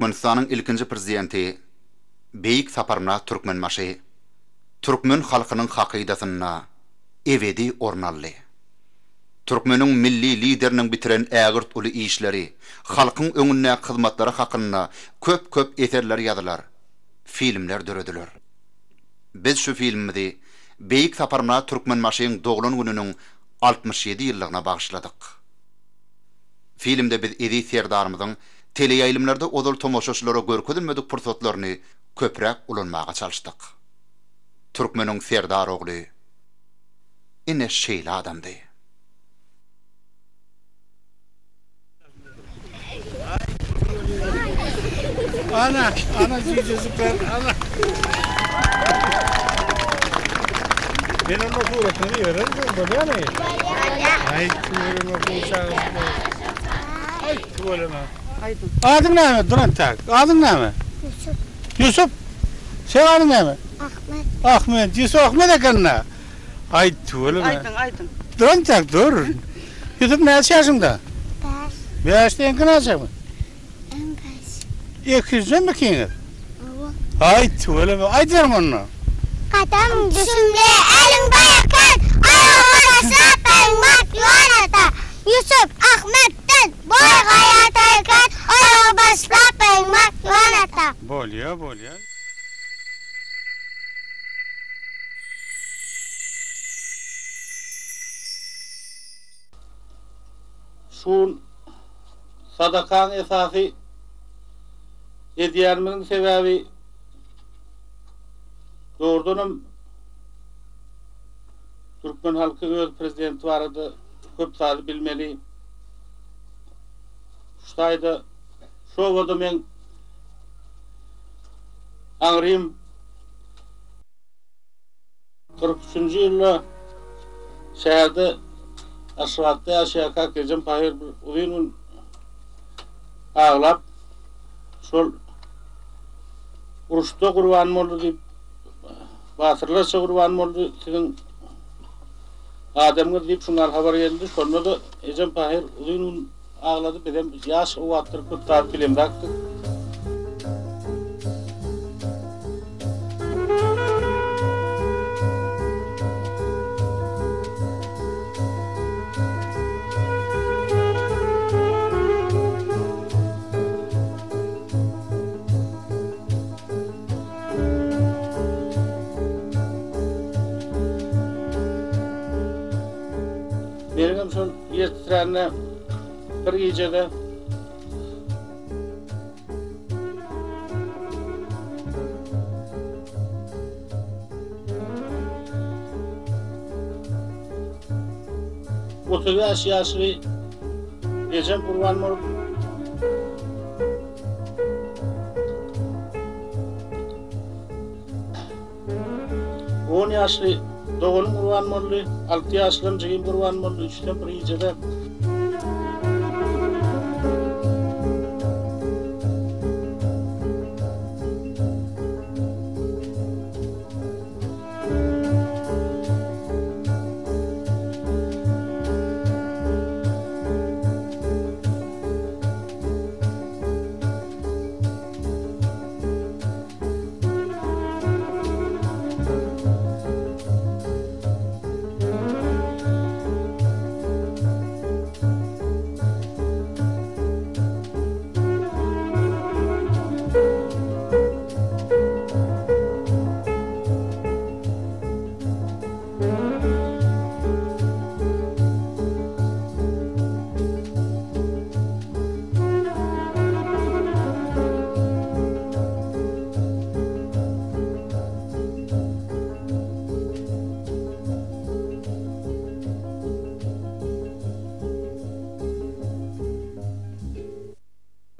Türkmenistan'ın ilkinci prezidenti Beyik Saparna Türkmenmaşy Türkmen halkynyň hakydatyna ebedi ornally. Türkmeniň milli lideriniň bitiren ägirt uly işleri, halkyň öňünde hyzmatlary hakynda köp eserler ýazylar, filmler dörediler. Biz şu filmimizi Beyik Saparna Türkmenmaşyň doglan gününiň 67 ýyllygyna bagşladyk. Filmde biz edi serdarymyzyň teleýaýlymlarda odol tomoşaçylara görkezilmedik pursatlaryny köprek ulanmaga çalışdyk. Türkmeniň serdar ogly ine şeýle adamdy. Ana cücüzükler, ana. Ben onu öğretmeni öğrendim, böyle ne? Ay, tuğrunu bulacağım. Ay, tuğrunu. Adın ne mi? Duran tak. Adın ne mi? Yusuf. Yusuf. Sen adın ne mi? Ahmet. Ahmet. Yusuf Ahmet ekanna. Ay, tuğrunu. Aydın. Duran tak, dur. Yusuf ne yaşında? 5. 5'te enkine alacak mı? 5. 200'den mi kiyinir? Evet. Ay, tuğrunu. Ay, diyorum onu. Kadam düşümde elin bayarken ayağıma sapan mat yuvarata. Yusuf Ahmet'ten boy hayatayken ayağıma sapan mat yuvarata. Bolya. Şun sadakan esası edýärmiň sebäbi doğrudanım Türkmen halkı öz prezidenti barada köp sazı bilmeli. Şuýda şo wada men aňrym 43-nji ýylda şäherde Aşwatda ýaşaýan Kejem Pahir Uýunun aglap şol uruşda gurban boldy diýip batyrlarça gurban boldy siziň adamňyz diýip şunlar habar geldi. Şonda da Kejem Pahir Uýunun aglady bilen ýaş owatdyr köp tar bilen bakdy. Benim şol ýetdirende bir gecede otuz ýaşly Kejem Gurban bolup 10 ýaşly Doğun Gurban boldy, 6 ýaşly Jigim Gurban boldy, 3-den bir ýerde.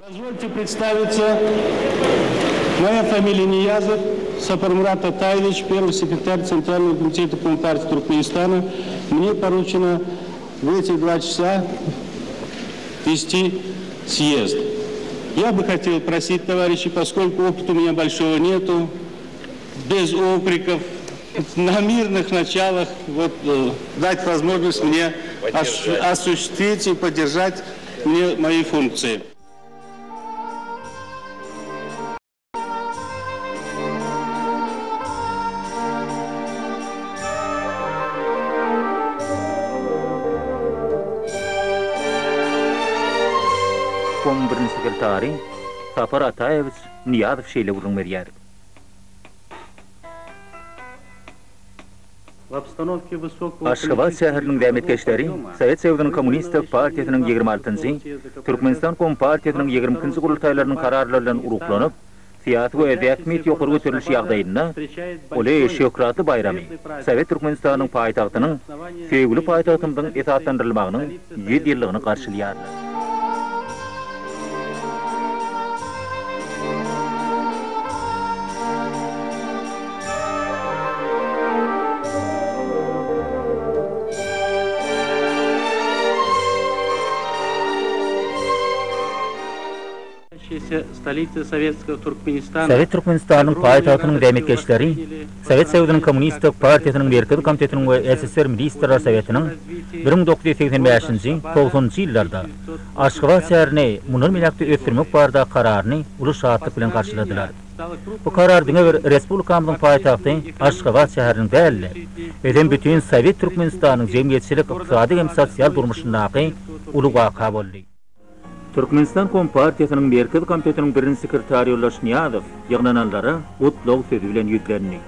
Позвольте представиться. Моя фамилия Ниязов, Сапармурат Атаевич, первый секретарь Центрального комитета по партии Туркменистана. Мне поручено в эти 2 часа вести съезд. Я бы хотел просить, товарищи, поскольку опыта у меня большого нету, без окриков, на мирных началах, дать возможность мне осуществить и поддержать мне мои функции. Komitetynyň birinji sekretary Sapar Ataýewiç Niýazow şeýle urunmerýär. Aşgabat şäheriniň dämetkeşleri Sowet Sowietynyň Kommunistik Partiýasynyň 26-njy, Türkmenistan Kompartiýasynyň 20-nji gurultaýlarynyň kararlary bilen uruklanyp, siýasy we räsmi ýokary göterilişi ýagdaýynda Ole Şökratly bayramy Sowet Türkmenistanyň paýtagtynyň söýgüli paýtagtymyň esaslandyrylmagynyň 7 ýyllygyny garşylýar. Sowet Türkmenistanyň paýtagtynyň dämetkeşleri Sowet Sowietynyň Kommunistik Partiýasynyň Merkezi Komitetining we SSR Ministrler Sowietynyň 1985-nji 90-njy ýyllarda Aşgabat şäherine munul milakty ösdürmek barada kararyny uly şatlyk bilen garşyladylar. Bu karar diňe bir respublikamyzyň paýtagty Aşgabat şäheriniň däl, edem bütün Sowet Türkmenistanyň jemgyýetçilik, ykdysady hem sosial durmuşyndaky uly waka boldy. Türkmenistan Kompartiýasynyň Merkezi Komitetining birinji sekretary Ulaş Niýazow ýygnananlara utlug sözi bilen ýüklendi.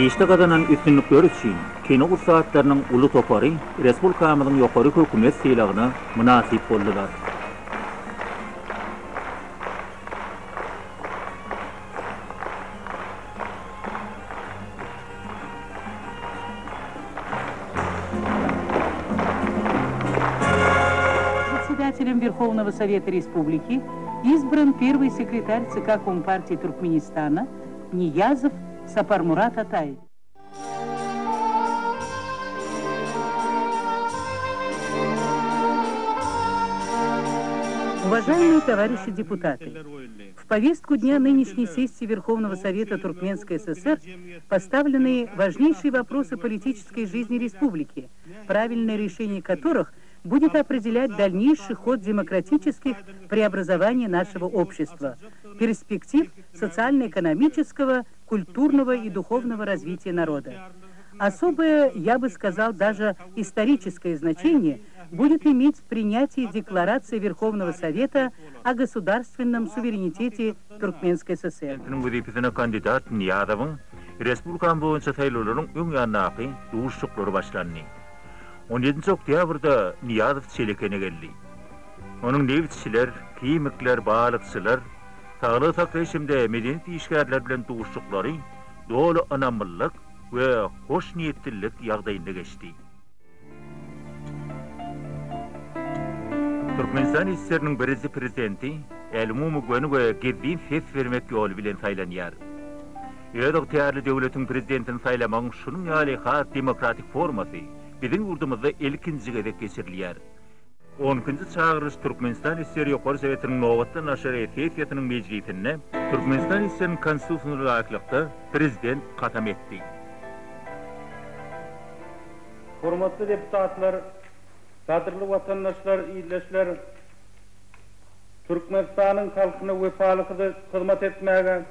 Eşde gazanan üstünlükler üçin kino gursatlarynyň uly topary respublikamyzyň ýokary hökümet syýlagyna münasip boldylar. Верховного Совета Республики избран первый секретарь ЦК Компартии Туркменистана Ниязов Сапармурат Атаевич. Уважаемые товарищи депутаты, в повестку дня нынешней сессии Верховного Совета Туркменской ССР поставлены важнейшие вопросы политической жизни республики, правильное решение которых будет определять дальнейший ход демократических преобразований нашего общества, перспектив социально-экономического, культурного и духовного развития народа. Особое, я бы сказал, даже историческое значение будет иметь принятие Декларации Верховного Совета о государственном суверенитете Туркменской ССР. Кандидат Niýazowyň Respublikam boýunça saýlawlaryň öň ýannaky duşuklary başlandy. 17 oktýabrda Niýazow çelekene geldi. Onuň nevçiler, kimikler, balykçylar, saglyk saklaýşymda medeniýet işgärler bilen duşuklary doly anamlyk we hoş niýetlilik ýagdaýynda geçdi. Türkmenistan SSR-niň birinji prezidenti Elmumy Göni we Geddin ses bermek ýoly bilen saýlanýar. Ýödük täýärli döwletiň prezidentini saýlamagyň şunuň ýaly has demokratik formasy bizim urdumuzda ilkinci gedek geçirilýär. 10-njy çağırış Türkmenistan SSR ýokary Sowietynyň nowatdan aşary sessiýasynyň mejlisinde Türkmenistan SSR-niň konstitusiýasyna laýyklykda prezident gatam etdi. Hormatly deputatlar, kadrly watandaşlar, ýyleşler, Türkmenistanyň halkyna wefalykyny hyzmat etmäge,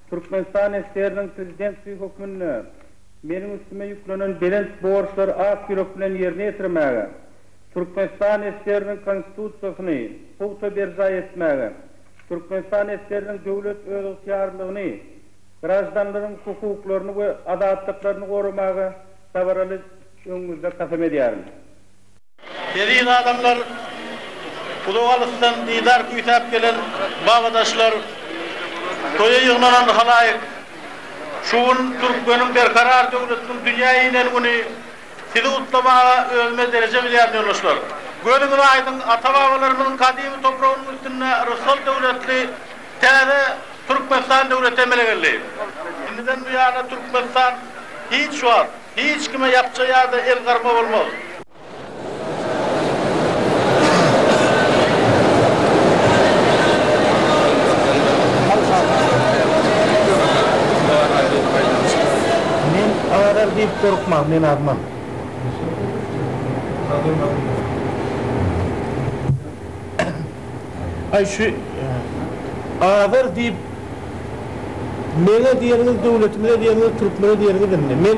Türkmenistan SSR-niň prezidentlik hökmüne meniň üstüme yüklenen belent borçlar ak ýürek bilen ýerine ýetirmäge, Türkmenistan SSR-niň konstitusiýasyny puwta berja etmäge, Türkmenistan SSR-niň döwlet özgürlüğini, garaşdanlaryň hukuklaryny we adatlyklaryny gorumagy tabaraly öňümizde kasam edýärin. Derin adamlar, Udogalystan didar küýtäp gelen bagadaşlar, toýa ýygnanan halaýyk, şuun Türkmeniň berkarar döwletiniň dünýä ýylen uny sizi utlamaga özme derece bilýär ýoluşlar. Göňüňiz aýdyň ata-babalarynyň kadymy topragynyň üstüne Rus döwletli täze Türkmenistan döwleti emelegeldi. Indiden bu ýarda Türkmenistan hiç wagt, hiç kime ýapjak ýarda el garma bolmaz. Ağlar deyip korkma, men admam. Ay şu ağlar deyip mene diýeniz döwletime diýeniz Türkmene diýeniz men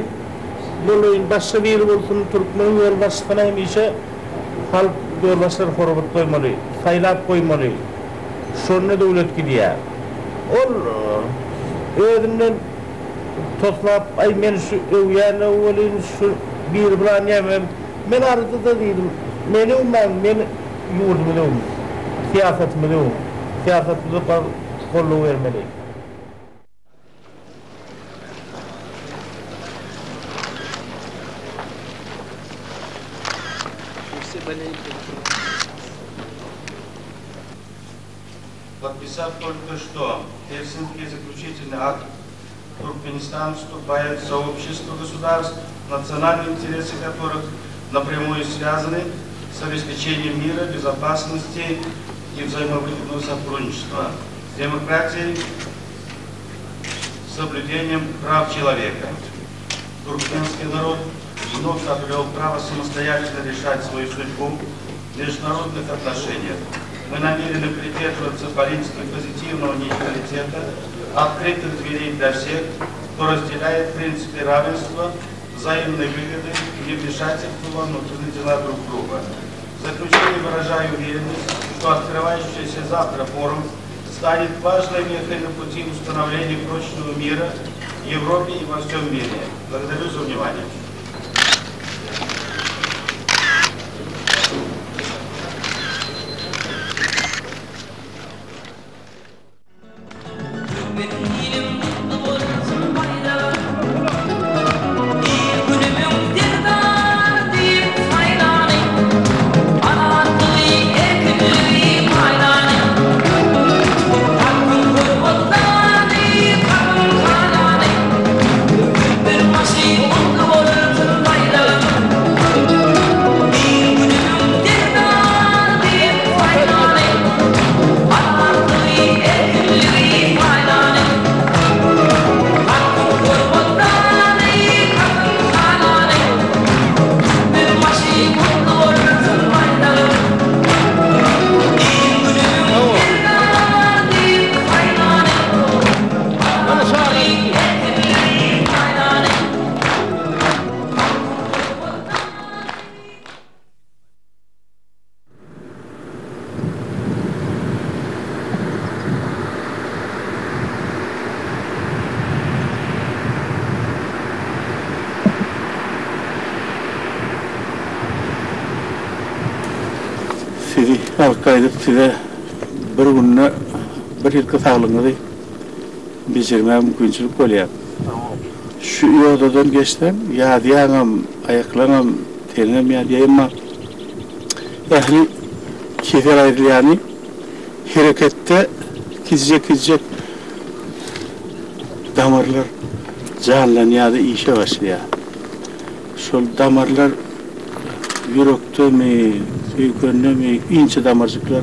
boluyn başga bir bolsun Türkmen ýol başlygyna hemişe halk doğrulaşlar format koymalı, saylap koymalı. Şonuna devlet gidiyor. Ol özünden toslap, ay men şu övyanı olin şu bir bilan yemem. Men arada da değilim. Men yurdum, siyasetimi siyasetimizi kollu vermeli. Подписав только что Хельсинский заключительный акт, Туркменистан вступает в сообщество государств, национальные интересы которых напрямую связаны с обеспечением мира, безопасности и взаимовыгодного сотрудничества, демократией, соблюдением прав человека. Туркменский народ вновь обрел право самостоятельно решать свою судьбу в международных отношениях. Мы намерены придерживаться политики позитивного нейтралитета, открытых дверей для всех, кто разделяет принципы равенства, взаимной выгоды и невмешательства во внутренние дела друг друга. В заключение выражаю уверенность, что открывающийся завтра форум станет важной вехой на пути установления прочного мира в Европе и во всем мире. Благодарю за внимание. Halkaydık size bir gününe bir yılkı sağlığınızı biçirmeye mümkünçülük oluyor. Şu yodadan geçten yadiyanam, ayaklanam, teninem yadiyayım ehli kefer ayrılayani harekette kizecek damarlar canlanıyor da işe başlıyor. Şol damarlar yürekte mi, gönlüme ince damarcıklar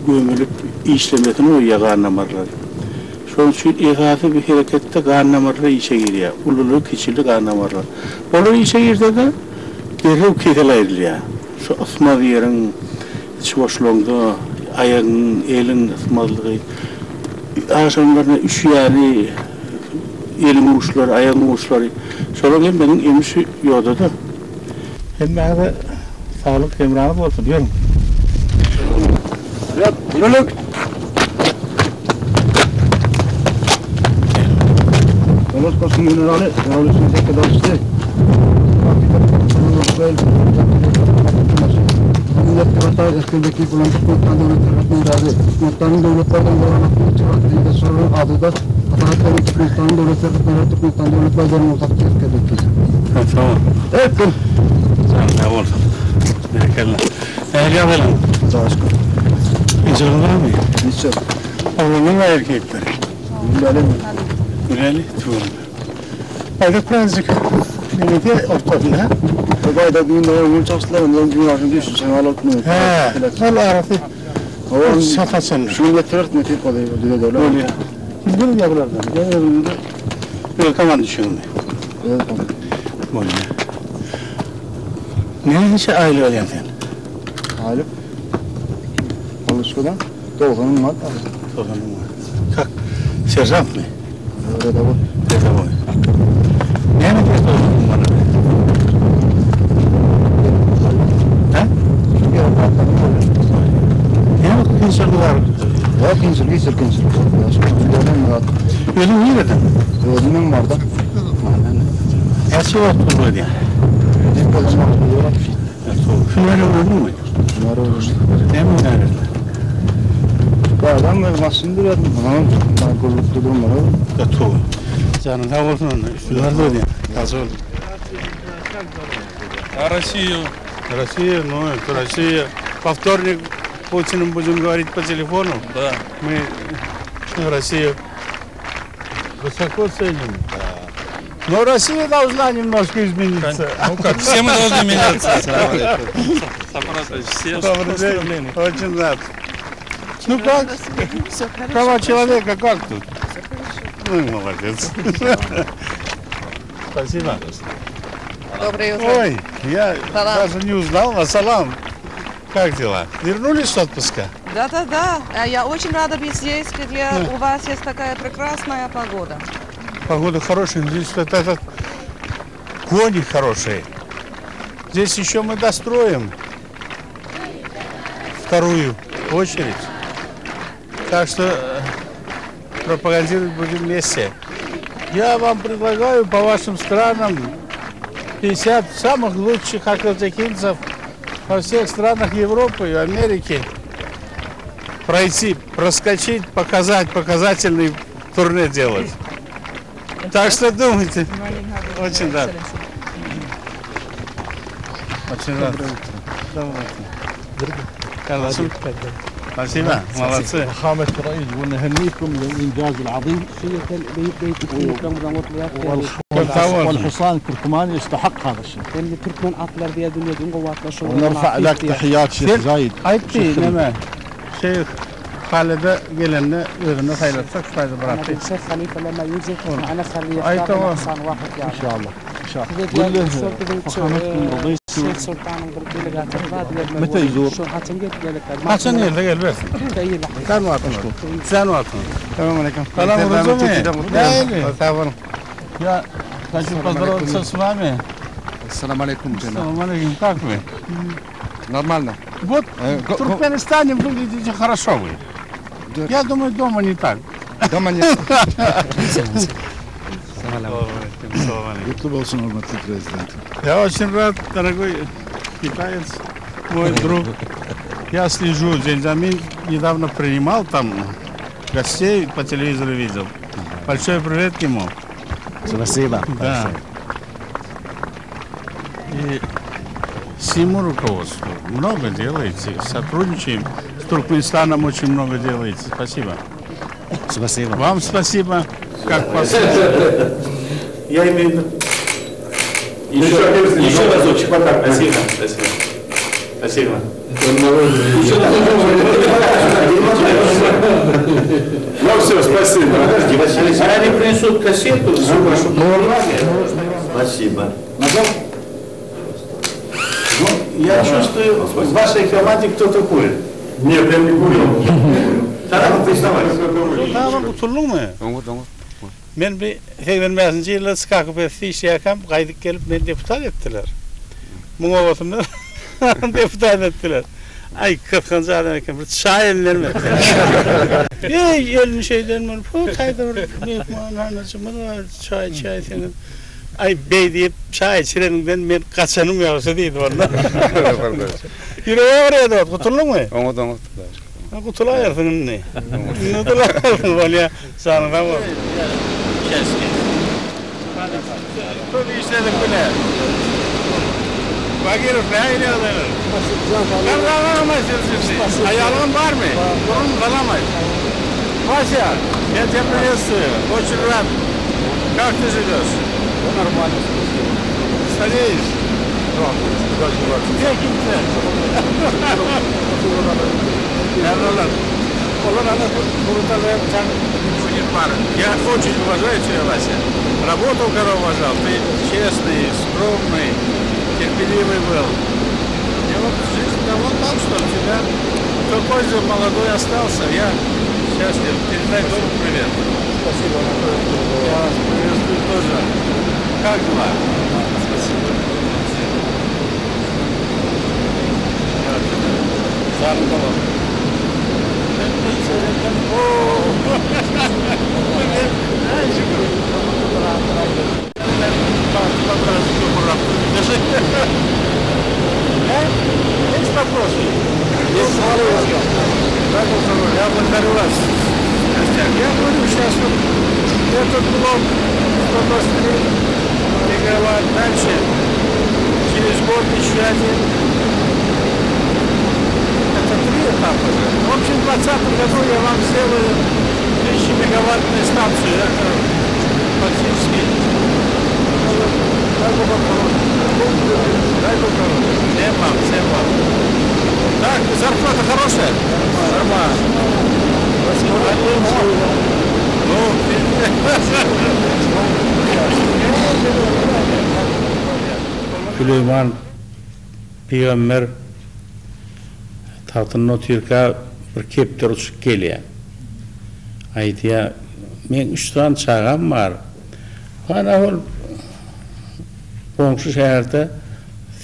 gömülüp işlemesini uyuyor kan damarlar. Şunun için ihafı bir harekette kan damarlar işe giriyor. Ululu keçili kan damarlar. Olur işe girdi de derhal ketel ayrılıyor. Şu ısmadı yerin iç boşluğunda ayağın, elin ısmadığı ağaçlarına üşüyeli elin uçları, ayağın uçları. Sonra benim emişi yoğdu da. Hem de sağlık emranı olsun diyorum. Evet, yürülük. Kolos kosun minerali, revolüsyon tekrar işte. Millet Kıvata eskildeki kullandık noktadan noktanın devletlerden dolanaklı çıkarttığı sorun adı da Atahatların Türkmenistan'ın devletlerden Türkmenistan devletlerden uzak eskildeki. Tamam. Evet. Sağ ol. Bereketler. Ehliya verin. Sağ olun. İnşallah mı? İnşallah. Oğlumun ve erkekleri. Güleli mi? Güleli, tuğum. Ayda birazcık birlikte ortamda. Ayda bir yıl çalıştılarından dünyasını düşünsen alıp he, valla arası. O satasın. Şunu getirir mi tip oluyor diye öyle. Öyle. Bilmiyorum ya buradan. Ben böyle kaman düşünüyorum. Evet. Böyle. Ne işe aile oluyor sen? Aile? Konuşmadan doğanın var. Doğanın var. Kalk. Serjant mı? Öyle de var. Öyle de var. Ne mi diyorsun bana? Ya kınçırlılar. Ya kınçırlı, kınçırlı. Ölüm nerede? Ölümüm var da. Nasıl oldu bu diye? Şunları öldü mü? Şunları öldü. Değil mi nerede? Ben masasını verdim. Ben kollukta durmadım. Готово. Canın sağ olsun. Şunları da ödeyim. Razı olun. А Россию? Россия, ну это Россия. Во вторник Путиным будем говорить по телефону. Да. Мы Россию высоко ценим. Но Россия должна немножко измениться. Ну как, все мы должны меняться. Добрый день. Очень рад. Ну как? Права человека как тут? Ну, молодец. Спасибо. Доброе утро. Ой, я даже не узнал. Ассалам. Как дела? Вернулись с отпуска? Да. Я очень рада быть здесь, где у вас есть такая прекрасная погода. Погода хорошая. Здесь это кони хорошие. Здесь еще мы достроим вторую очередь. Так что пропагандировать будем вместе. Я вам предлагаю по вашим странам 50 самых лучших акватекинцев во всех странах Европы и Америки пройти, проскочить, показать, показательный турне делать. Так что думайте. Очень рад. Очень рад. Спасибо, молодцы. فخامة الرئيس ونهنيكم للإنجاز العظيم. والحصان التركماني يستحق هذا الشيء. ونرفع لك تحيات شيخ زايد. Aytti neme? Şeyh Halide gelenle özünü hayırlatsak fayda bıraktı. الشيخ خليفة لما يجي معنا خليه أي يختار تمام. حصان واحد يعني. إن شاء الله. إن شاء الله. قول له كل فخامتكم رضيتوا. الشيخ سلطان الغربي اللي قاعد تغاد متى يزور؟ شو حتنقل لك Hasan yerde gel ver. Sen mi atın? Sen mi atın? Сelamun aleyküm. Salam разумею. Tamam. Я хочу поздороваться с вами. Ассаламу алейкум. Салам алейкум. Как вы? Нормально. Вот в Туркменистане выглядите хорошо вы. Я думаю, дома не так. Дома не. Kutlu olsun hürmetli президент. Я очень рад, дорогой китаец, мой друг. Я слежу за Дзяньмин, недавно принимал там гостей, по телевизору видел. Большой привет ему. Спасибо. Да. И всему руководству много делаете, сотрудничаем. С Туркменистаном очень много делаете. Спасибо. Спасибо. Вам спасибо. Как Я имею в виду. Еще разочек. Вот так. Спасибо. Спасибо. Ну все, спасибо. Они принесут кассету. Спасибо. Я чувствую, в вашей команде кто-то курит. Нет, я не курил. Tamam, Tamam, oturdu mu? Ben bir 85. yılda Skakıp'ta iş yakam, kaydık gelip beni deputat ettiler. Buna batımda deputat ettiler. Ay 40. adam ekim, şairler mi? Elini şeyden mi? Kaydı büyük mananacım var, çay senin. Ay bey deyip çay içireninden ben kaçanım yoksa deydi ondan. Yüreğe oraya da kurtuldun mu? Onu. Kurtulayarsın ne? Kurtulayarsın böyle sanırım var. Tabii işledik bile. Bakırız ne ayırıyorlar? Ben kalamayız şimdi. Ayağın var mı? Durun kalamayız. Вася, я тебя приветствую. Очень рад. Как ты живешь? Нормально. Стареешь? Где kimse? Yavrular. Onlar burada yapacak будет пара. Я очень уважаю тебя, Вася. Работу, когда уважал, ты честный, скромный, терпеливый был. И вот жизнь давно так, что у тебя такой же молодой остался. Я счастлив. Передай дому привет. Спасибо. Я вас приветствую тоже. Как дела? Спасибо. Есть вопросы? Есть вопросы. Я благодарю вас. Я говорю, сейчас вот этот блок 123 мегаватт, дальше через год еще один. Это 3 этапа. В общем, в 2020 году я вам сделаю 1000-мегаваттную станцию. Это фактически. Дай Бог вам. Всем вам. Так, зарплата хорошая? Нормально. Süleyman Peygamber tahtın oturka bir kepter uçup geliyor. Aytiya, men 3 tane çağam var. Bana ol komşu şehirde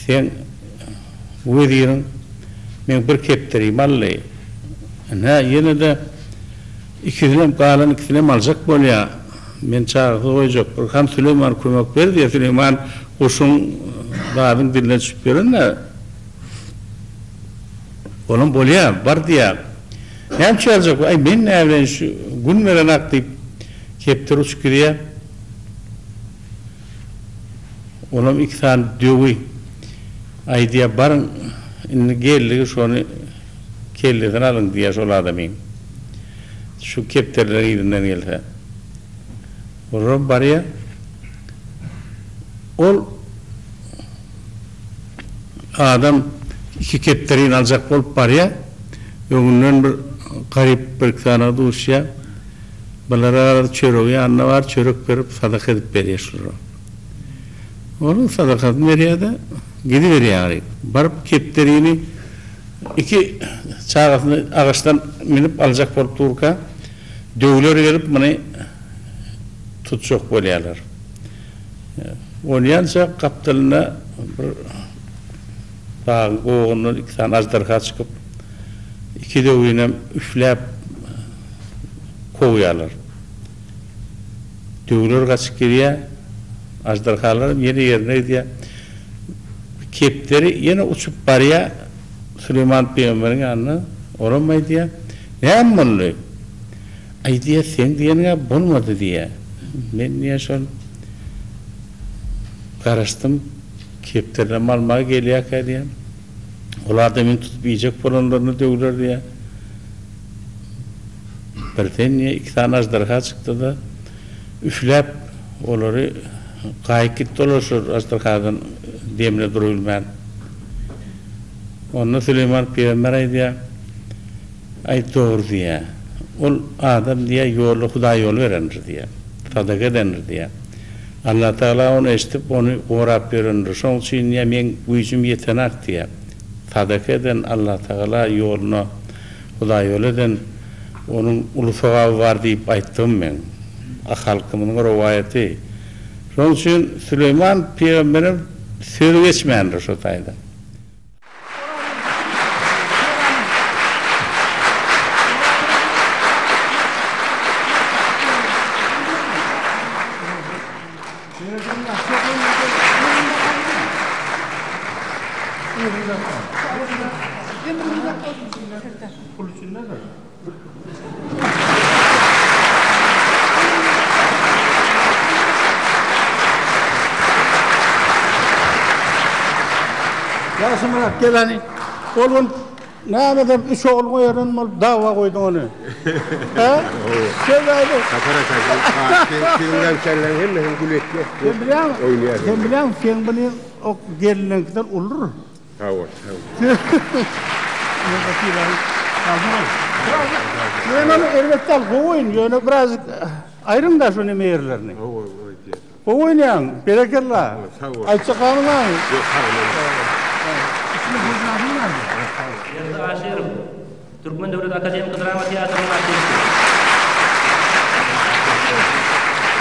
sen veririn, men bir kepteriyim Allah'ı. Yine de ikilem kalan ikilem alacak bolya. Men çağırdı koyacak. Hem Süleyman koymak verdi ya, Süleyman kuşun dağın diline çıkıp verin de onun bolya var diye. Hem çağıracak, ay ben ne evlen şu gün veren aklayıp kepter uçuk diye. Onun 2 tane dövü ay diye barın geldi şunu kelleden alın diye şol adamım. Şu kepterleri yerinden geldi. Oran barya ol adam 2 kepterin alacak olup barya öğünden bir garip bir tane duşya balara çörüğü anna var çörük verip sadaka edip veriyor. Onun sadakasını veriyor da gidiveriyor. Barıp kepterini 2 çağasını ağaçtan minip alacak olup dururken dövüler gelip bana tutacak oluyorlar. Oynayanca kaptalına dağın oğunun 2 tane azdarka çıkıp 2 dövüyle üfleyip kovuyorlar. Dövüler kaçıp geriye azdarkalar yerine diye kepleri yine uçup barıya Süleyman Peygamber'in yanına oramaydı diye. Ne yapmalı? Ay diye sen diyene bulmadı diye. Ben niye şöyle karıştım. Kepterle almaya geliyor diye. Olar da beni tutup yiyecek falanlarını dövüler diye. Birden niye 2 tane azdarka çıktı da üflep onları kayık dolaşır azdarkadan demine durulmayan. Onunla Süleyman Peygamber diye ay doğru diye. O adam diye yolu Huda yol verendir diye. Sadaka denir diye. Allah Teala onu eşitip onu uğrap verendir. Son için ya men gücüm yetenek diye. Sadaka eden Allah Teala yolunu Huda yol eden onun ulu sevabı var deyip ayttım ben. Halkımın rivayeti. Son için Süleyman Peygamber'in sözü geçmeyendir şu tayda. Yaşımırak geleni, oğlum ne yapalım, 3 oğul koyarın, dava koydun onu. He? Söyleydi. Filmden kellem hem gül etki. Sen biliyor musun, sen bunu o gelinen kadar olur. Evet. Ben onu elbette al, koyun, yani biraz ayrım da şunu meyirlerini. Koyun yani, berekerler. Ayça kanılar. Yerda Aşerim, Türkmen Devlet Akademik Drama Tiyatrosu'nun artisti.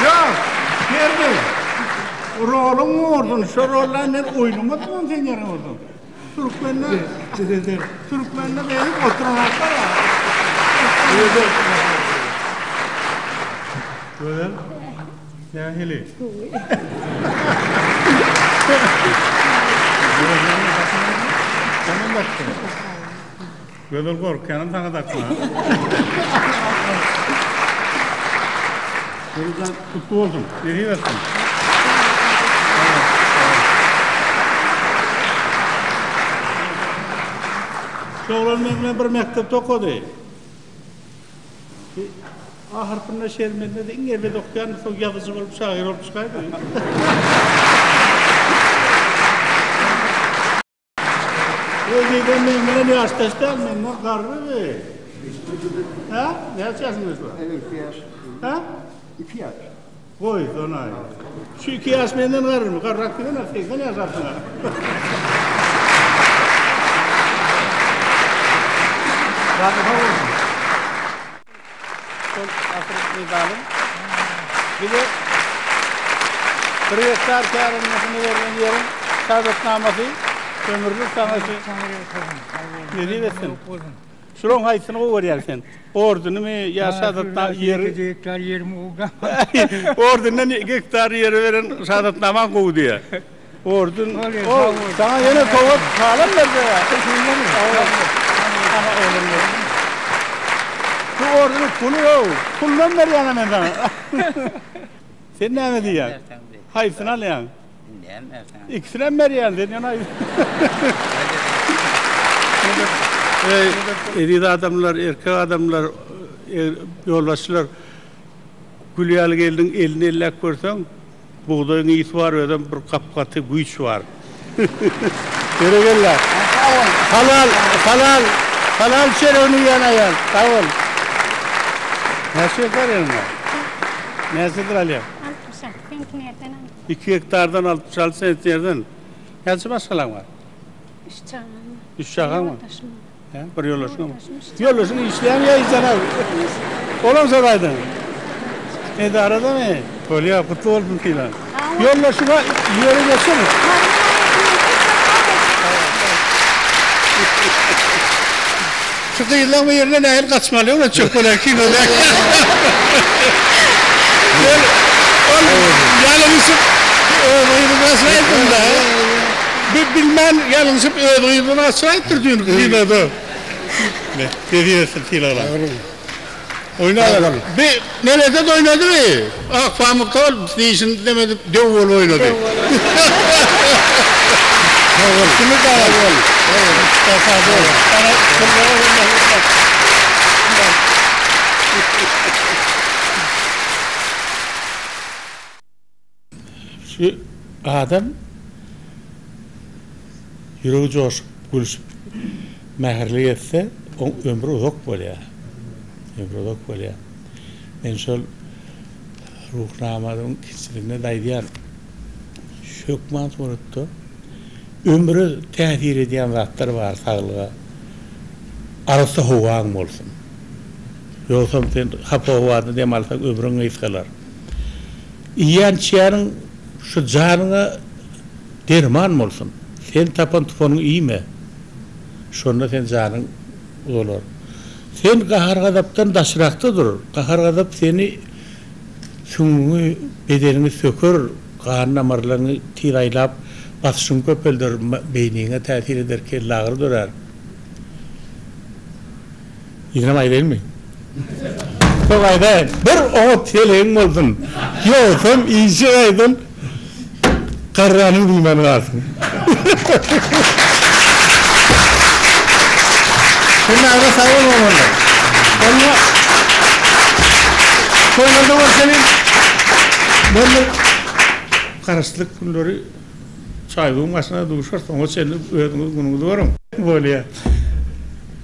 Ya, geldi. Rolunu ordun, şu rollerle oynamadın mı sen yarın ordun? Türkmenler gelip oturanaklar ya. Böyle. Ya hele. Tamam baktım. Böyle korkuyanın sana takma. Buradan kutlu oldum. Nereye versin? Çoğulan bir mektepte okudu. Harpında şermende de İngilizce okuyan çok yazıcı olup şair olup çıkaydı. Öyleyden ben üniversiteden benden karrı be. Ha? Ne yapacaksınız bu? Evet, 2 yaş. Ha? 2 yaş. Koy, donay. Şu 2 yaş benden karrı mı? Karrak bir de sen ne yazarsın ha? Son asırlık medalım. Bir de 1 hektar kârımlasını verilen yerin saadetnaması ömürlük sanatı. Nereye versin? Şuran haysını o verersin. Ordunu mu ya saadetnaması yeri? 2 hektar yerimi oldu. Ordundan 2 hektar yeri veren saadetnaman kovu diye. Ordun, o sana yine kovup sağlam verdi ya. Ama oğlum şu ordunun pulu yok. Puldan ver yana ben sana. Sen ne mi diyorsun? Haysını al yani. İkisine mi ver yani? Sen yana eridi adamlar, erkek adamlar, yoldaşlar Gülyalı geldin elini ellek görsen buğdayın iyisi var öden bir kapkatı güç var. Yere geller. Halal şerefini yanayan. Sağ ol. Nasıl var yanına? Nasıldır Ali? 2 hektardan 66 senetlerden. Nasıl başkalan var? 3 çağın var. Bir yollaşın mı? Yollaşın işleyen ya insan abi. Oğlum soraydın. Ne de arada mı? Kolya kutlu oldun filan. Yollaşına yeri geçsene. Şu kıyılan bir yerine nehir kaçmalı ama çok kolay ki böyle. Yalnızıp öğreğini asrayıp da. Bilmem yalnızıp öğreğini asrayıptır diyorsun kıyıda. Ne diyorsun filan. Oynadı. Nerede de oynadı mı? Ah Pamuk'ta değişin demedi, Devol oynadı. Kimi daha ol? Şu adam yüreği coşup, gülüşüp, mehirli etse, ömrü uzak böyle. Ömrülük böyle. Ben şol ruhnamadın kişiliğine dayıyan şökman soruttu. Ömrü tehdir ediyen zatlar var sağlığa. Arası huvan olsun. Yoksa sen hapa huvanı demalsak ömrün ıyskalar. İyiyen çiyanın şu canına derman olsun. Sen tapan tufanın iyi mi? Şunda sen canın olur. Sen kahar gadaptan daşırakta durur. Kahar gadap seni şunu bedenini sökür, kan damarlarını tiraylap, basışın köpeldir, beynine tesir eder ki lağır durar. İğnem ay değil mi? Çok ay değil. Bir o teleğin olsun. Yoksam iyisi aydın, karranın bilmen kalsın. Bunlarda sayılma onlar. Onlar koylarda var senin. Böyle karışlık bunları çayvığın başına duşarsan o senin öğretiniz bunu duvarım. Böyle ya.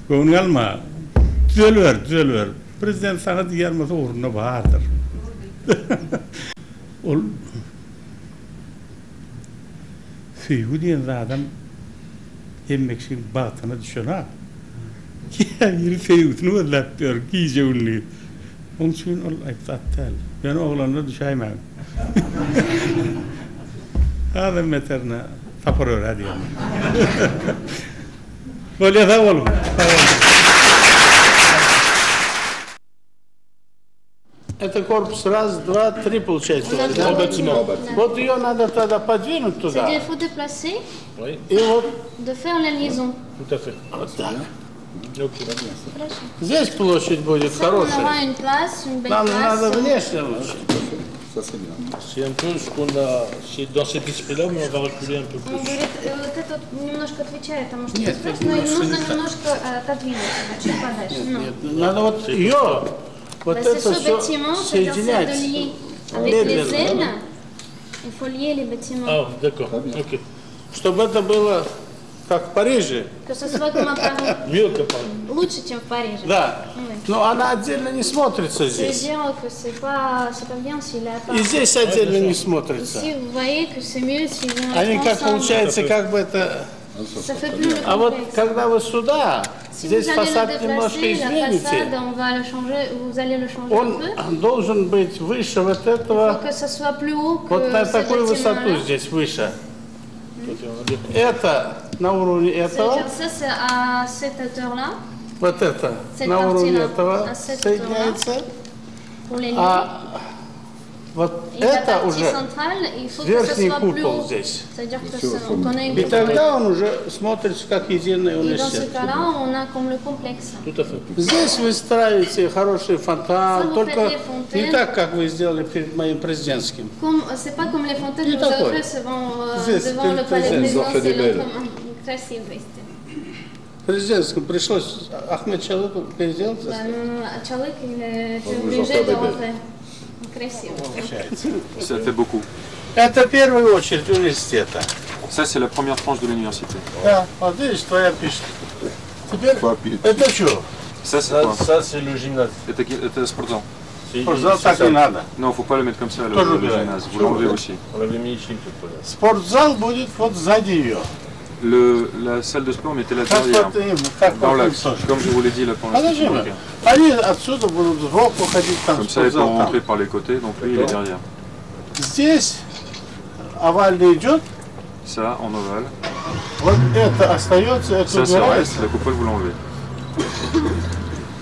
Bunu alma. Düzelver. Prezident sana diyermese uğruna bağırdır. Feyhu diyen adam yemek için bağıtına düşüyor ha. Yeri feyhutunu ödlet diyor, iyice ünlüyüm. Onun için ayıptattal. Ben oğlanla düşeymem. Adam meterine Sapırıyor hadi yani. Böyle de oğlum. Это корпус раз, два, три получается. Вот ее надо тогда подвинуть туда. C'est-à-dire, il faut déplacer И вот de faire la liaison. Tout à fait. Вот так. Здесь площадь будет Ça, on хорошая. aura une place, une belle Нам place. надо внешне лучше. C'est un peu ce qu'on a, c'est dans cet esprit-là, mais on va reculer un peu Он plus. говорит, вот это вот немножко отвечает тому, что Нет, ты спрашиваешь, это но немножко нужно не так. немножко отодвинуться, чуть подальше. Ну. Надо вот ее, вот Bah, это c'est ce все bâtiment, c'est-à-dire c'est соединять. de lier avec les ailes. Il faut lier les bâtiments. Ah, d'accord. Ok. Чтобы это было как в Париже. Que ce soit comme à Paris. Mieux que Paris. Лучше, чем в Париже. Да. Oui. Но она отдельно не смотрится здесь. C'est-à-dire que c'est pas bien s'il est à part. И здесь отдельно не смотрится. Ici, vous voyez que c'est mieux s'il vient Они как ensemble. получается, как бы это... Ça fait plus le А вот complexe. когда вы сюда, Si здесь vous allez фасад le немножко déplacer, la façade, измените, on va le changer, vous allez le changer un он peu. должен быть выше вот Il faut этого, que ça soit plus haut que вот на ce такую высоту bâtiment-là. здесь выше. Это на уровне этого, C'est-à-dire ça, c'est à cette hauteur-là, вот это cette на уровне partie-là, этого à cette hauteur-là, соединяется, pour les lier. а вот Et la это partie уже centrale, il faut que ça верхний soit plus купол haut. здесь. C'est-à-dire que qu'on ait une И coupole. тогда он уже смотрится как единый Et dans ce университет. cas-là, on a comme le complexe. Tout à fait. Здесь вы ставите хороший фонтан, Vous только faites des fontaines. не так, как вы сделали перед моим президентским. C'est pas comme les fontaines que Il vous avez такой. fait Здесь devant le palais перед présidentiel. Comme красиво. президентском пришлось Ахмед Чалыков президент. Человек, il est obligé de rentrer. Красиво. Ça fait beaucoup. Это в первую очередь университета. Ça, c'est la première tranche de l'université. Да, вот видишь, твоя пишет. Теперь это что? Ça, c'est quoi? Ça, c'est le gymnase. Это спортзал. Спортзал так не надо. Non, faut pas le mettre comme ça, le gymnase. Vous Тоже l'enlevez убирай. aussi. On l'avait mis ici, tout à l'heure. Спортзал будет вот сзади ее. La salle de sport, mettez-la derrière. Dans l'axe, comme je vous l'ai dit là pour Подожди, l'instant. они отсюда будут сбоку ходить там Comme ça, ils спортзал vont там. rentrer par les côtés, donc lui, il est derrière. Здесь овальный идет, Ça, en ovale. вот это остается, это Ça, ça убирается. reste. La coupole, vous l'enlevez.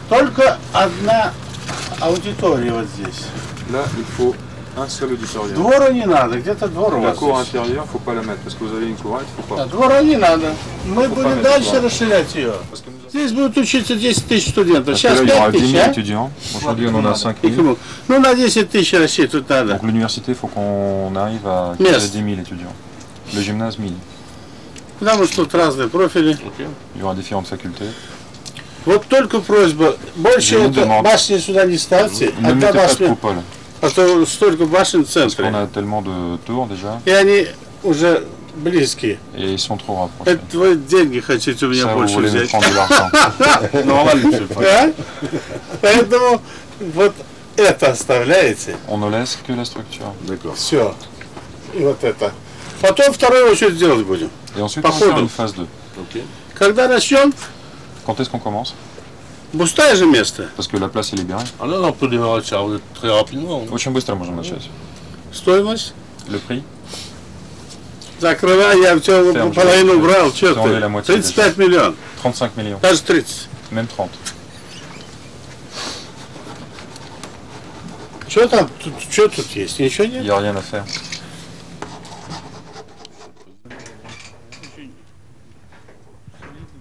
Только одна аудитория вот здесь. Là, il faut un seul auditorium. Двора не надо, где-то двор у La вас cour есть. intérieure, faut pas la mettre parce que vous avez une courette, faut pas. А двора не надо. Мы Faut pas будем mettre дальше двора. расширять ее. Здесь будут учиться 10 тысяч студентов. Parce que Сейчас là, il y aura 5 10 тысяч, 000 а? étudiants. Aujourd'hui, on en a 5 000. Ну, на 10 тысяч рассчитывать надо. Donc l'université, il faut qu'on arrive à créer Мест. 10 000 étudiants. Le gymnase, 1000. Потому что тут разные профили. Il y aura différentes facultés. Вот только просьба, больше Je vous это demande. башни сюда не ставьте. Ne Одна mettez pas de башня, coupole. а то столько башен в Parce центре. qu'on a tellement de tours déjà. И они уже близкие. Et ils sont trop rapprochés. Это вы деньги хотите у меня Ça, vous больше voulez me взять. prendre de l'argent. Нормально, monsieur le président. Да? Поэтому вот это оставляете. On ne laisse que la structure. D'accord. Все. И вот это. Потом вторую очередь делать будем. Et ensuite, По on va faire ходу. une phase 2. Когда начнем, Quand est-ce qu'on commence? пустое же место. Parce que la place est libérée. Ah là, on peut démarrer ça très rapidement. Очень быстро можем начать. Стоимость? Le prix? Закрывай, я все Ferme, половину je- убрал. Что j'ai enlevé la ты? moitié 35 миллионов. 35 millions. Даже 30. Même 30. Что там? Что тут есть? Ничего Il нет? n'y a rien à faire.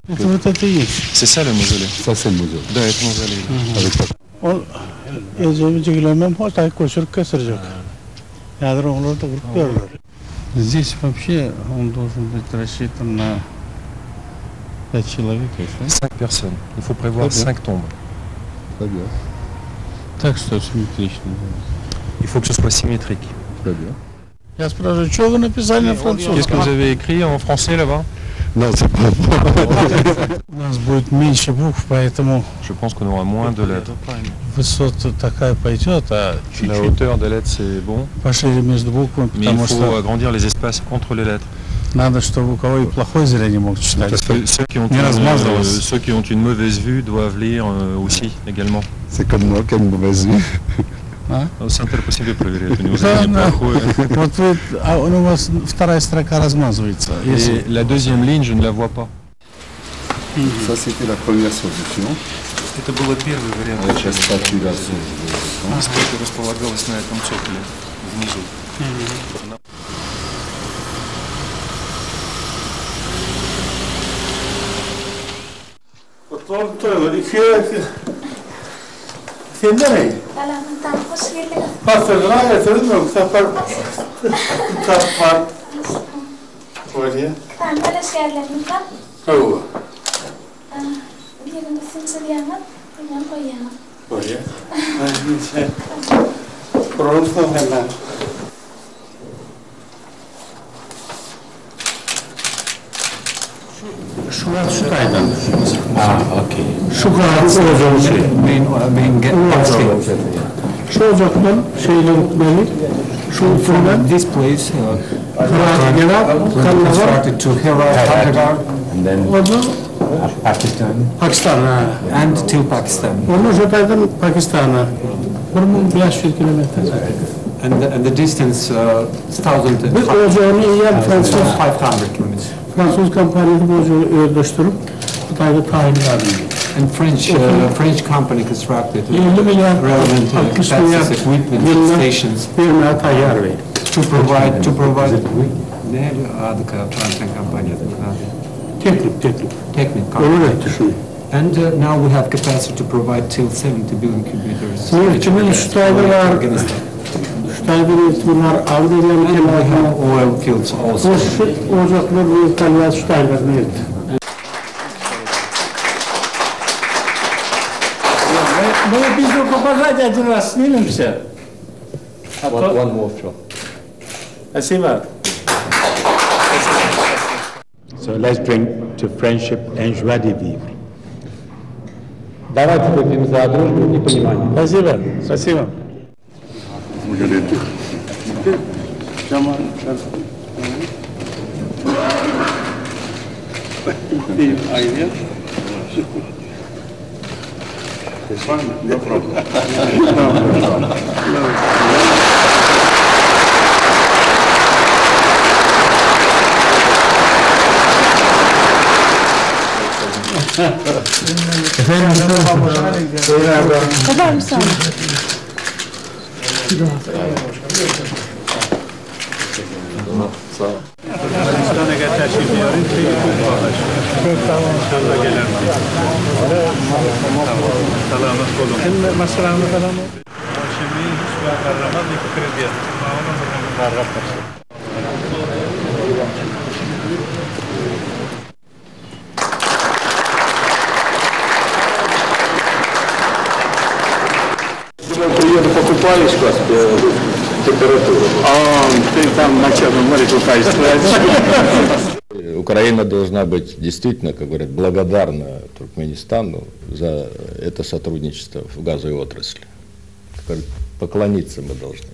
Это вот это и есть. C'est ça le mausolée. Ça, c'est le mausolée. Да, это mausolée. Он ежемесячно так кусок косыржок. Ядро он это купил. Здесь вообще он должен быть рассчитан на 5 человек, если. 5 personnes. Il faut prévoir 5 tombes. Très bien. Так что симметрично. Il faut que ce soit symétrique. Très bien. Я спрашиваю, что вы написали на французском? Qu'est-ce que vous avez écrit en français là-bas? Non, c'est pas bon. У нас будет меньше букв, поэтому Je pense qu'on aura moins de lettres. высота такая пойдет, а La чуть-чуть hauteur des lettres, c'est bon. пошире между буквами, Mais il потому faut что agrandir les espaces entre les lettres. надо, чтобы у кого и плохое зрение мог читать. Parce que ceux qui ont une mauvaise vue doivent lire aussi également. C'est comme moi qui ai une mauvaise vue. Сантер по себе проверяет, у него Да, зрение плохое. Вот вы, у вас вторая строка размазывается. Et la deuxième ligne, je ne la vois pas. Ça, c'était la première solution. Это было первый вариант. Сейчас спатуляция. Стойка располагалась на этом цоколе внизу. Sen nereye? Pastırdılar getirdin mi? Kitaplar... Kitaplar... Oraya. Tanggal sekalian kan? Oh. Dia kan mesin diangat dengan koyang. Oraya. Neyse. Kuruluşta hemen. Şu an şu kaydan. Okey. Şu kaydan olacak şey. Şu ocaktan şeyler belli. Şu fırından. This place started to Herat, and then Pakistan. And till Pakistan. Onun Jatay'dan Pakistan'a. 1500 kilometre. And the distance 1,000. Biz ocağını yiyen Fransız 500 kilometers. Fransız kampanyası bu ocağı ördeştirip Kıtay'da tayin edildi. And French company constructed 50 milyar relevant 60 milyar equipment stations vermeye tayyar verdi. to provide ne adı Fransız kampanya Teknik. company. Öyle düşünün. And now we have capacity to provide till 70 billion cubic meters. Kimin Şutay'da var? Şutay'da bunlar Avdiya'nın kenarında oil fields also. O ocaklar bu İtalya Şutay'da neydi? Мы без рукопожатия один раз снимемся. One more shot. Спасибо. So let's drink to friendship and joie de vivre. Давайте выпьем за дружбу и понимание. Спасибо. Спасибо. No problem. Efendim sağ olun. Pakistan'a teşrif ediyorum. İnşallah gelen. Selamet olun. Mesela falan o. Şimdi hiçbir kararlamaz, bir kredi yazdı. Ona bir karar yapmıştı. Приеду, покупаешь вас температуру. Ты там на Черном море купаешься. Украина должна быть действительно, как говорят, благодарна Туркменистану за это сотрудничество в газовой отрасли. Поклониться мы должны.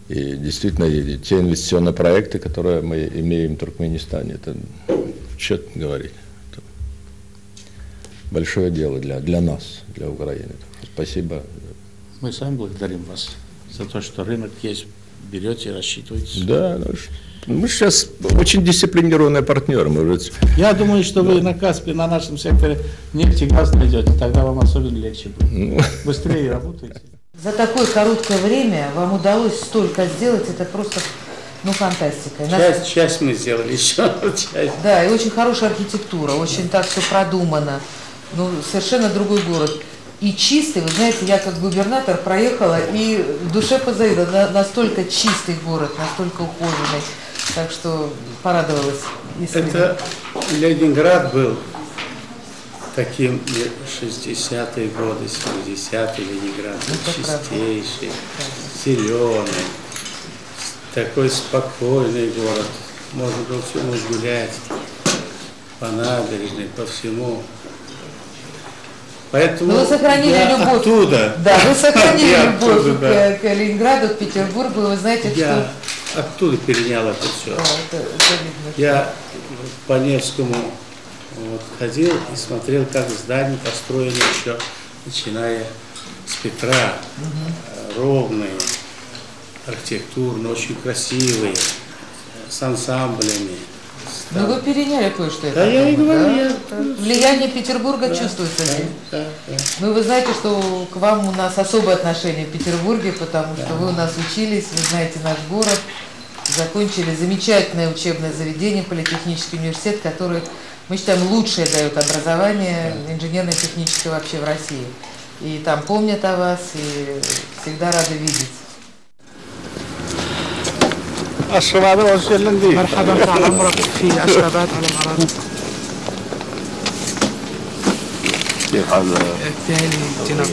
И действительно, те инвестиционные проекты, которые мы имеем в Туркменистане, это что говорить. Это большое дело для нас, для Украины. Спасибо. Мы сами благодарим вас за то, что рынок есть, берете, рассчитываете. Да, мы сейчас очень дисциплинированные партнеры. Я думаю, что вы на Каспии, на нашем секторе нефть и газ найдете, тогда вам особенно легче будет. Быстрее работаете. За такое короткое время вам удалось столько сделать, это просто, фантастика. Часть мы сделали еще. Да, и очень хорошая архитектура, очень так все продумано. Совершенно другой город. И чистый, вы знаете, я как губернатор проехала и в душе позавидовала. Настолько чистый город, настолько ухоженный. Так что порадовалась. Это Ленинград был таким 60-е годы, 70-е Ленинград. Чистейший, зеленый, такой спокойный город. Можно было всему гулять по набережной, по всему. Поэтому вы сохранили любовь. Оттуда. Да, вы сохранили любовь к Ленинграду, к Петербургу. Вы знаете, я оттуда перенял это все. Я по Невскому ходил и смотрел, как здания построены еще, начиная с Петра, ровные, архитектурно, очень красивые, с ансамблями. Ну вы переняли кое-что. Да, я и говорю. Влияние Петербурга чувствуется здесь. Да. Ну вы знаете, что к вам у нас особое отношение в Петербурге, потому что вы у нас учились, вы знаете наш город, закончили замечательное учебное заведение, политехнический университет, который, мы считаем, лучшее дает образование инженерно-техническое вообще в России. И там помнят о вас и всегда рады видеть. الشباب والشلن دي مرحبا طال عمرك في الشباب على الأراضي. كيف حال؟ التالي جناب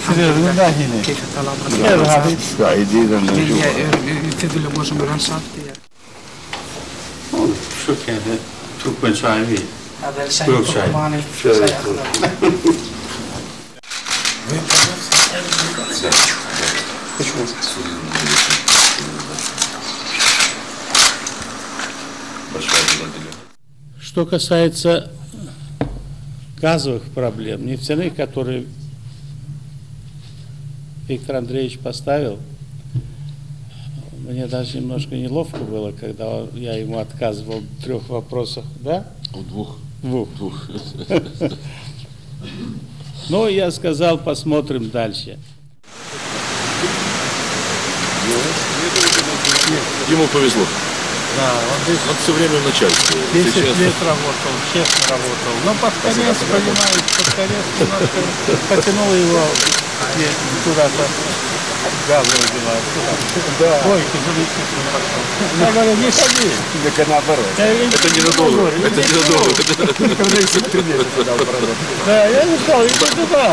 بريزيدنت كيف طال عمرك؟ سعيدين ان نشوفك. تدل بوش مرانشات. شو كان تركمن شايفين؟ هذا الشاي التركماني. Что касается газовых проблем, нефтяных, которые Виктор Андреевич поставил, мне даже немножко неловко было, когда я ему отказывал в 3 вопросах, да? В 2. В 2. Но я сказал, посмотрим дальше. Ему повезло. Да, он все время в начальстве. 10 лет работал, честно работал. Но под конец, понимаете, под конец немножко потянул его куда-то. Газовые дела. Да. Ой, я говорю, не ходи. Так наоборот. Это ненадолго. Это ненадолго. Когда их 3 месяца дал поработать. Да, я не сказал, иди туда.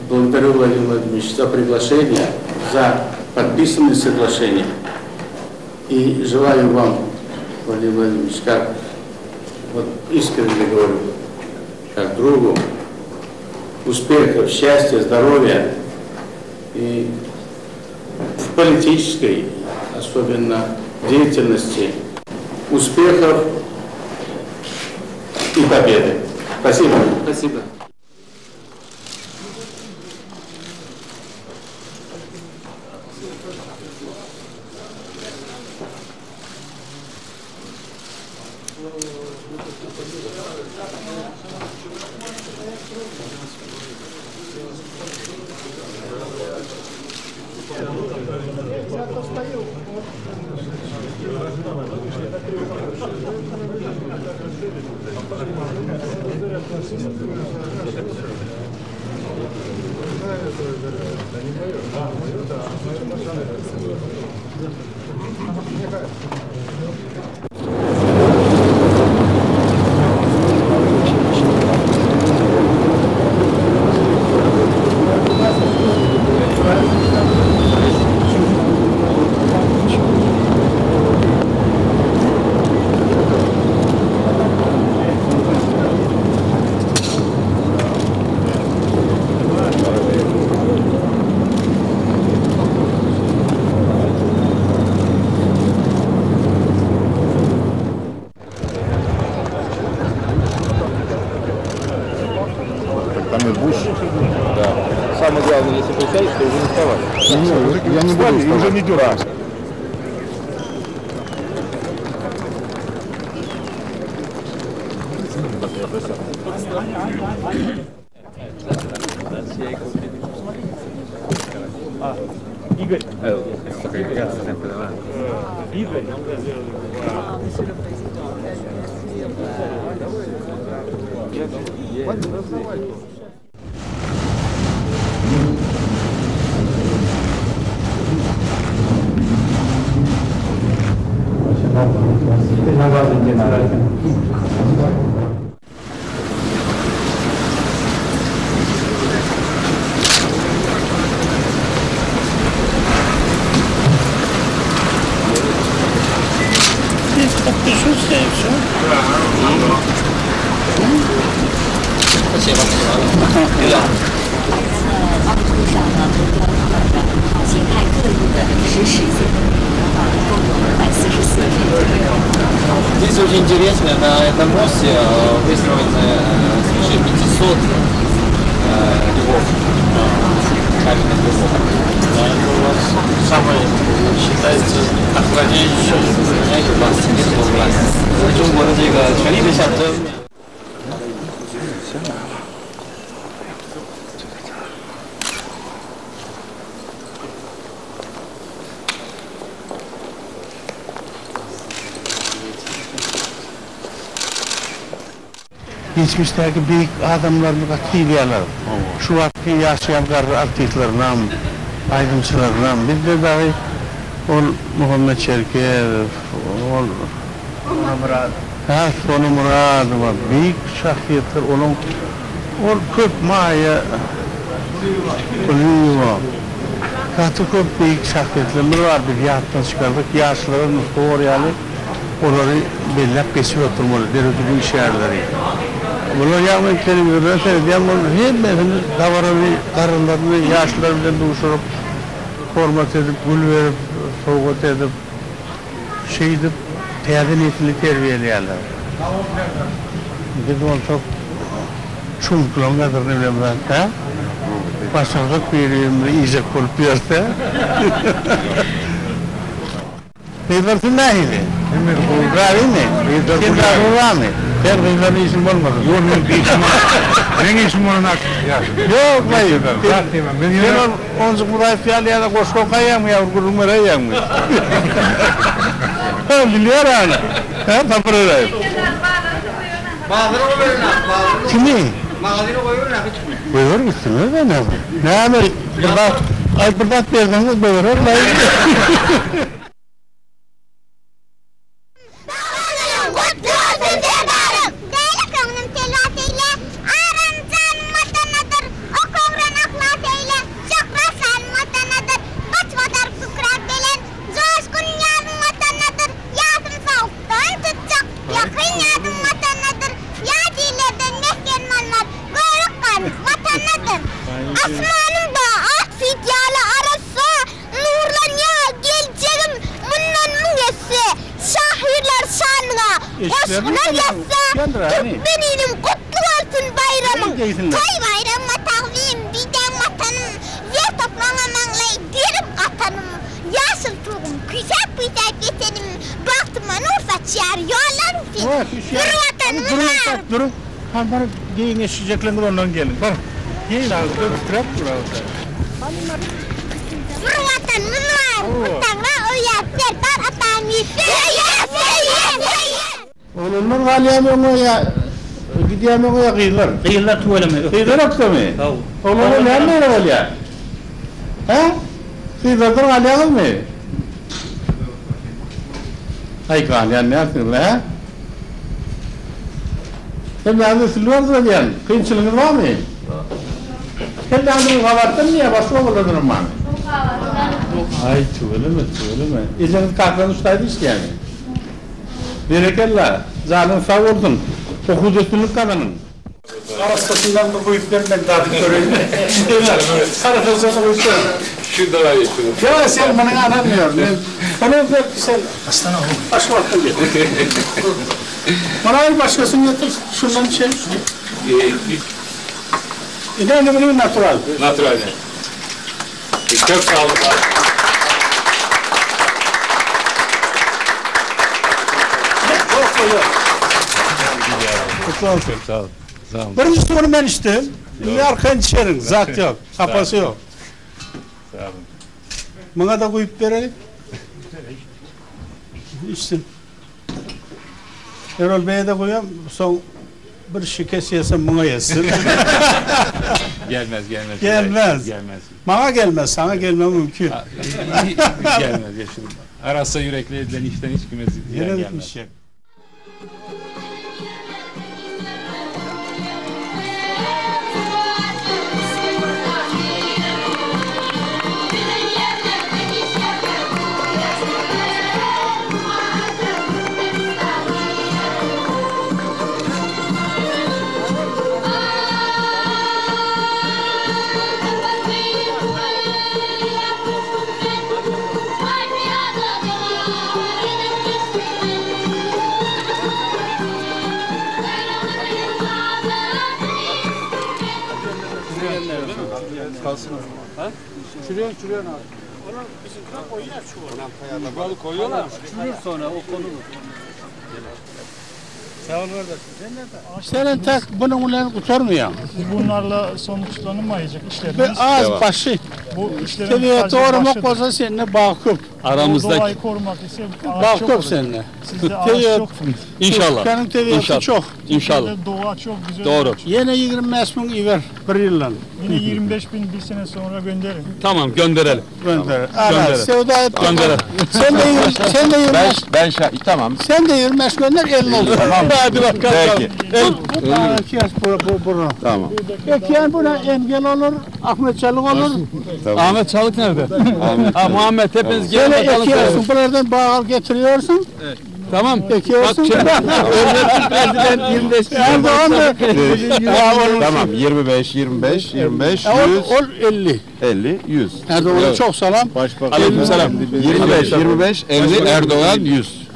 Благодарю Владимир Владимирович за приглашение, за подписанные соглашения. И желаю вам, Владимир Владимирович, как вот искренне говорю, как другу, успехов, счастья, здоровья и в политической, особенно деятельности, успехов и победы. Спасибо. Спасибо. Там и Буш. Да. Самое главное, если присядешь, то уже не вставать. Я не буду вставать. Уже не дергайся. Игорь. Игорь. Подпишусь, и все. Спасибо. 形态各路的知识界的内容的话，一共有244篇。 Здесь очень интересно, на этом мосте выстроены свыше 500 львов, каменных львов. Это у вас самое, считается, охраняющее власть, место власти. В этом городе权力的象征。 Geçmişteki büyük adamlarımız aktiviyalar, şu vakti yaşayan artistlerden, aydınçılardan, bir de dahi Muhammed Çerkev, Sonu Murad var, büyük şahsiyetler, onun köp maya oluyor. Katı köp büyük şahsiyetler var, bir yattan çıkardık, yaşlıların oraya onları bellep geçip oturmalı, dereceli işyerleri. Bunlar yapmak kelimiyorlar, hep davarını, karınlarını, yaşlarından duşurup, hormat edip, gül verip, soğuk edip, şey edip, teyze niyetini terbiyeliyorlar. Dedim onu çok çumkulun kadar ne bileyim ben, ha? Başarılık bir iyice olup yerse. Peydersin nahili. Gravi mi? Kim var mı? Ben kıyılarını işim olmadı. Yok mu bir işim ben işim olarak yok hayır. Ben oncu buraya fiyal ya da koşko kayam mı yavru kurulmaya yam mı? Biliyor yani. Ha tapırırayım. Bağdırı koyuyorlar. Kimi? Bağdırı koyuyorlar. Koyuyor musun? Ne ama? Ay buradan verdiniz koyuyor. Osman yazsa, Türkmeninin kutlu olsun bayramın. Toy bayramı takvim, biden vatanım, yer toplanamanla derim katanım. Yaşıl tuğum, güzel geçenim, baktıma nur saçar, yollar ufin. Yürü vatanımın var. Durun, bana giyin eşeceklerini ondan gelin. Bak, giyin abi, öptürep burada. Yürü vatanımın var. Mutlaka o yazser, dar atan yeter. Oğlunlar galiyamıyor ya, gidiyamıyor ya kıyılar. Kıyılar tuvalemi. Kıyılar yoksa mı? Oğlunlar ne var ya? Ha? Kıyılardan galiyamıyor mu? Ay galiyan ne yaptın ha? Sen yazı silver diyorsun, kıyınçılığın var mı? Sen yazını kabarttın mı ya, başka oğullarının var mı? Ay tuvalemi. İziniz kalkan ustaydı işte yani. Berekella, zalim sağ olsun, okul üstünlük kazanın. Arastasından da bu iplerden dağıtıp göreyim. Arastasından bu iplerden. Şurada var ya. Ya sen bana anlamıyorsun. Bana öper ki sen. Aslanım. Başka vakti gel. Bana bir başkasını getir. Şundan şey. İnanın benim natural. Natural. Çok sağ olun. Çok sağ olun. Birincisi onu ben içtim. Şimdi arkadan içerim. Zat yok. Kapası yok. Sağ olun. Bana da koyup verelim. İçtim. Erol Bey'e de koyuyorum. Son bir şikes yesem bana yesin. Gelmez. Gelmez. Bana gelmez. Sana gelmem mümkün. Gelmez. Yaşadım. Arasa yürekli edilen işten hiç kime gelmez. Kalsın o. Ha? Çürüyorsun abi. Onu bizimkiler koyuyor çuvala. Balık koyuyorlar. Çürür sonra o konulur. Sağ ol kardeşim. Sen nerede? Senin tek bununla kurtarmıyor. Bunlarla sonuçlanmayacak işlerimiz. Az başı. Bu işlerin tabii doğramak olsa seninle bakıp. Aramızdaki. Doğayı korumak ise bakıp seninle. Sizde ağaç çoksunuz. İnşallah. Senin tabiatı çok. İnşallah. Doğa çok güzel. Doğru. Yine 25 bin ver bir yıldan. Yine 25 bin bir sene sonra gönderin. Tamam gönderelim. Gönderelim. Ara sevda et. Gönderelim. Sen de 25. Ben tamam. Sen de 25 gönder 50 olur. Tamam. Hadi bakalım. Peki. Tamam. Ekiyen buna engel olur. Ahmet Çalık olur. Tamam. Ahmet Çalık nerede? Muhammed hepiniz gelin bakalım. Sen ekiyorsun. Buralardan bağır getiriyorsun. Evet. Tamam. Ekiyorsun. Hürmetli Prezident 25. Tamam 25, 25, 25, 100. Ol 50. 50, 100. Erdoğan'a çok selam. Aleykümselam. 25, 25, 50, Erdoğan 100.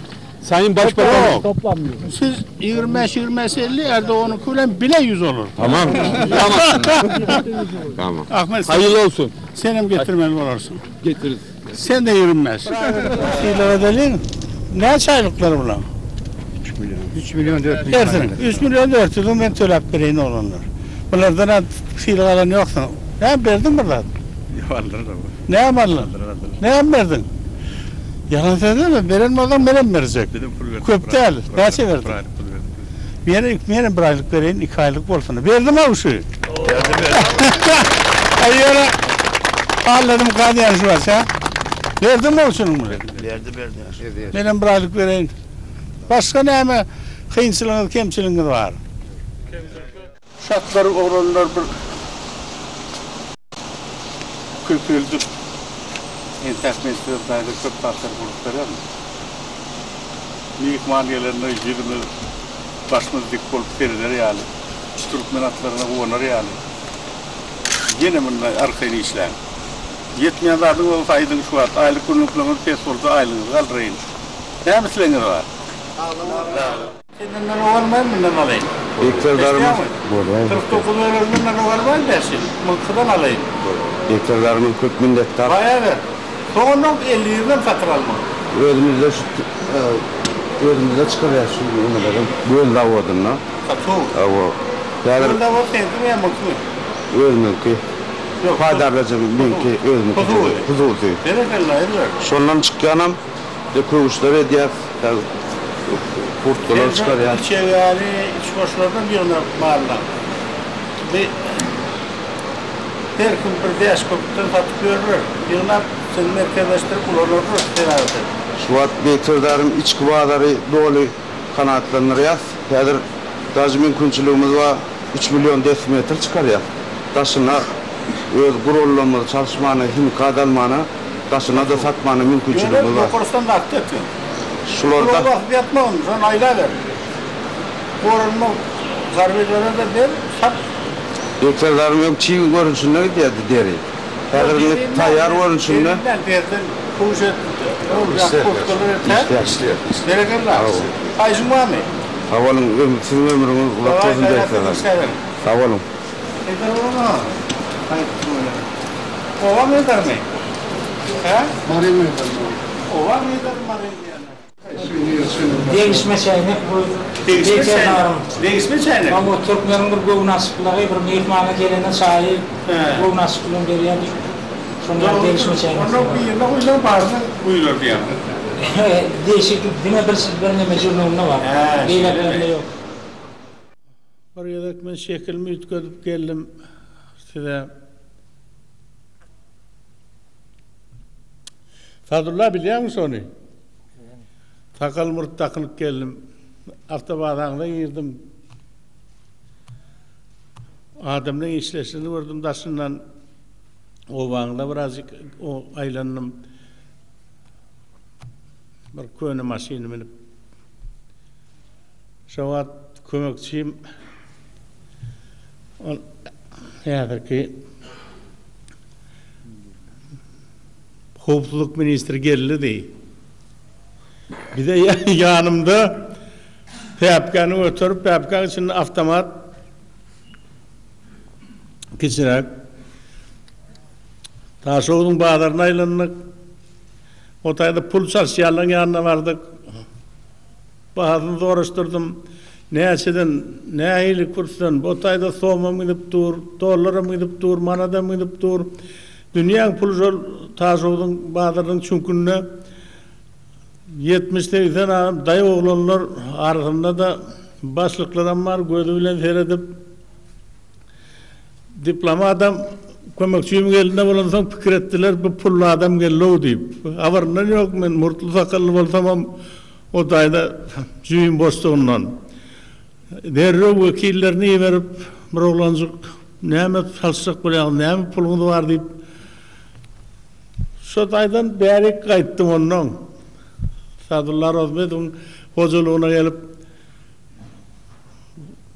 Sayın Başbakan toplanmıyor. Siz 25, 50 Erdoğan'ın kulen bile 100 olur. Tamam. Tamam. Ahmet hayırlı olsun. Senin getirmeli olursun. Getiririz. Sen de 25. Şeylere delin. Ne çaylıkları bunlar? 3 milyon 400. Dersin. 3 milyon 400 ben tölep vereyim olanlar. Bunlardan fiil alan yoksa. Ne verdin bunlar? Ne yaparlar? Ne verdin? Yalan söyledin mi? Veren mi adam veren mi verecek? Köp değil. Kaça verdin? Benim bir aylık vereyim, 2 aylık olsun. Verdim mi bu şeyi? Hayır. Anladım kadar şu var. Verdim mi olsun mu? Verdi. Benim bir aylık vereyim. Başka ne mi? Kıyınçılığın, kemçiliğin var. Şartlar, oranlar bir köpüldü. İntermesyonlarda çok tahsil grupları mı? Büyük maliyelerine 20 başımız dik olup verilir yani. Türkmen atlarına konar yani. Yine bunlar arkayını işler. Yetmeyenlerden o faydın şu an. Aylık günlüklerin pes oldu aylığınızı kaldırayın. Ne misleğiniz var? Senden olmayın bundan alayım. İktidarımız burada. 49 öğrenimden olmayın dersin. Mılkıdan alayım. İktidarımın 40 minnettar. Bayağı ver. Sonra 50 yıldan fatura alma. Özümüzde çıkarıyor şu ünlülerin. Bu yıl davodunla. Katı. Avo. Bu yıl davod sensin ya mılkı. Özümünki. Padarlacım minki özümünki. Kuzu. Şondan çıkyanam. Kuvuşları ediyaf. Kurtlar çıkarıyor. İçevali, iç boşlardan bir yana mahalla. Her gün bir yaş kopuktan fatık görülür. Yıllar senin arkadaşları kullanılır. Şu an bektirdarım iç kıvaları dolu kanatlanır. Yadır gaz mümkünçülüğümüz var. 3 milyon desimetre çıkar ya. Taşına öz gururlanmalı çalışmanı, himkat almanı, taşına da satmanı mümkünçülüğümüz var. Yokurstan da aktif ettin. Şularda... Şurada vakit yapma onu, sen ayla ver. Korunma, zarbelere de ver, sat. Bektirdarım yok, çiğ görünsünler deri. Yadır tayyar görünsünler. Elinden verdin, kuşet, İşte. Verekenler. Ayşın var mı? Sağ olun, sizin ömrünüz kulak gözünde eklerler. Sağ olun. Это оно. Ова метр ми? Марин метр. Ова метр Марин. Değişme çaynak bu. Değişme çaynak. Ama Türklerin bir bu nasipleri bir mehmana gelene sahip bu nasiplerin beriyor. Sonra değişme çaynak. Onu bir yılda bazı buyurur diyor. Değişiklik dine bir mecbur var. Değerler yok. Oraya da ben şekilmi ütküdüp geldim size. Fadullah biliyor musun onu? Takal mırt takılıp geldim. Avtabadağına girdim. Adamın işleşini vurdum daşından. O bağında birazcık o aylandım. Bir köyüne maşini binip. Şavat kömekçiyim. Yadır ki Hukuk Ministri geldi değil. Bir de yanımda Pepkan'ı oturup Pepkan için avtomat geçirerek Taşoğlu'nun bağlarına ilanlık o tayda pul sarsiyalının yanına vardık. Bağını doğruşturdum. Ne açıdan, ne iyilik kursun, bu tayda soğumam gidip dur, dolarım gidip dur, manadam gidip dur. Dünyanın pul Taşoğlu'nun bağlarının çünkünne 70'te dayı oğlanlar arasında da başlıklarım var, gözüyle seyredip diploma adam kömekçiyim geldiğinde bulansan fikir ettiler, bu pullu adam geldi o deyip. Avarından yok, ben murtlu sakallı olsam o dayda cüyüm boştuğundan. Derre vekillerini verip bir oğlancık neyme çalışacak böyle, neyme pulunu var deyip. Şu daydan beri kayıttım ondan. Sadullah Rozmet'in hoculuğuna gelip